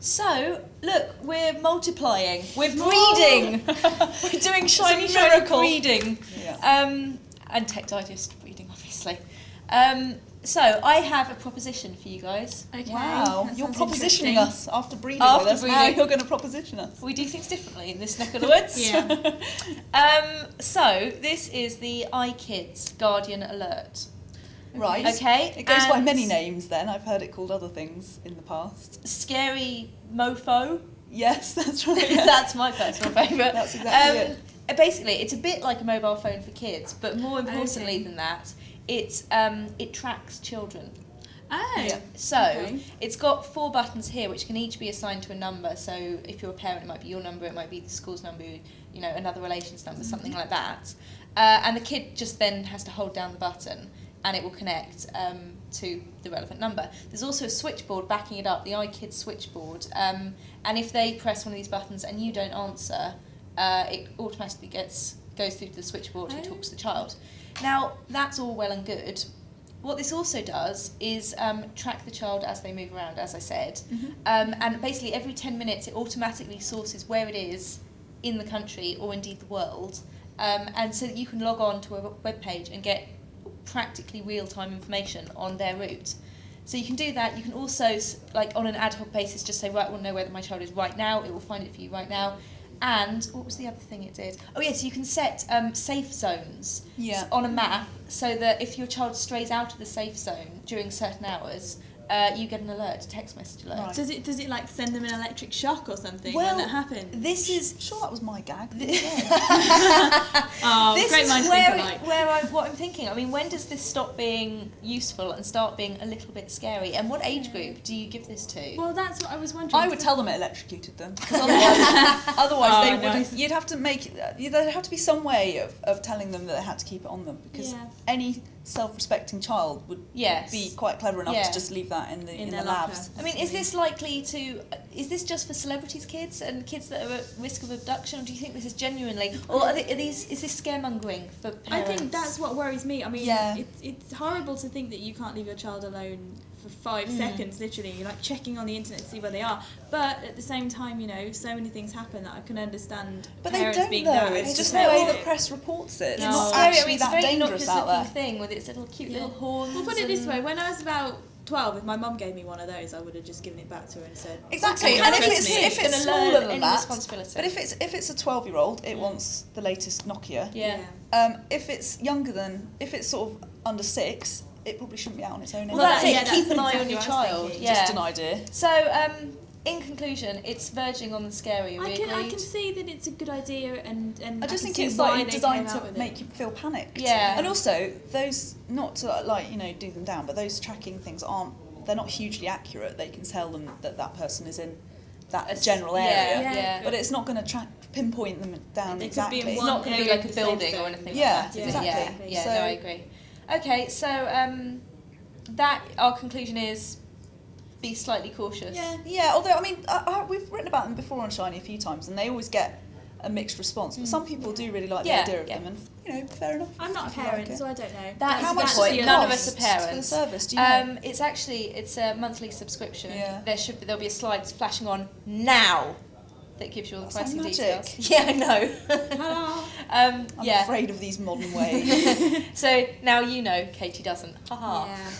So, look, we're multiplying, we're breeding, we're doing shiny breeding, and Tech Digest breeding, obviously. So, I have a proposition for you guys. Okay. Wow, you're propositioning us after breeding After with us. breeding. Now you're going to proposition us. We do things differently in this neck of the woods. So, this is the iKids Guardian Alert. Right. Okay. It goes by many names then. I've heard it called other things in the past. Scary Mofo. Yes, that's right. Yeah. That's my personal favourite. That's exactly it. Basically, it's a bit like a mobile phone for kids, but more importantly than that, it tracks children. Oh. Yeah. So it's got 4 buttons here, which can each be assigned to a number. So if you're a parent, it might be your number, it might be the school's number, another relation's number, something like that. And the kid just then has to hold down the button, and it will connect to the relevant number. There's also a switchboard backing it up, the iKids switchboard. And if they press one of these buttons and you don't answer, it automatically goes through to the switchboard and talks to the child. Now, that's all well and good. What this also does is track the child as they move around, as I said. And basically every 10 minutes it automatically sources where it is in the country or indeed the world. And so that you can log on to a web page and get practically real-time information on their route. So you can do that. You can also, like on an ad hoc basis, just say, right, I want to know where my child is right now. It will find it for you right now. And what was the other thing it did? Oh yes, you can set safe zones on a map, so that if your child strays out of the safe zone during certain hours, you get an alert, a text message alert. Right. Does it like send them an electric shock or something well, when that happens? This is I'm sure that was my gag. Oh, great minds think alike. What I'm thinking. I mean, when does this stop being useful and start being a little bit scary? And what age group do you give this to? Well, that's what I was wondering. I would tell them it electrocuted them, because otherwise they nice. wouldn't. You'd have to there'd have to be some way of telling them that they had to keep it on them, because any self-respecting child would be quite clever enough to just leave that in the labs. I mean, is this likely to? Is this just for celebrities' kids and kids that are at risk of abduction, or do you think this is genuinely, or is this scaremongering for parents? I think that's what worries me. I mean, it's horrible to think that you can't leave your child alone for 5 seconds, literally. You're like checking on the internet to see where they are. But at the same time, so many things happen that I can understand. But parents they don't being know. nervous. It's just the way the press reports it. It's not actually that dangerous out there. Thing with its little cute little horns. Well, put it this way: when I was about 12, if my mum gave me one of those, I would have just given it back to her and said, exactly. "Okay, And if trust me." it's smaller than any that, responsibility. but if it's a 12-year-old, it wants the latest Nokia. If it's sort of under 6, it probably shouldn't be out on its own. Well, that's it. Keep an eye on exactly your what I was child. thinking. Yeah. Just an idea. So, in conclusion, it's verging on the scary. I can see that it's a good idea, and I just think see it's why like they designed came out to with make you feel panicked. Yeah. And also, those, not to do them down, but those tracking things they're not hugely accurate. They can tell them that person is in that general area. But it's not going to pinpoint them down exactly. It's not going to be like a building or anything like that. Exactly. Yeah, no, I agree. Okay, so our conclusion is be slightly cautious. Yeah. Although we've written about them before on Shiny a few times, and they always get a mixed response. But some people do really like the idea of them, and fair enough. I'm not a parent, so I don't know. How much does it none of cost us are parents. for the service? Do you know? It's a monthly subscription. Yeah. There'll be a slide flashing on now that gives you all the That's pricing like details. magic. Yeah, I know. Hello. I'm afraid of these modern ways. So now you know, Katie doesn't. Haha. Yeah.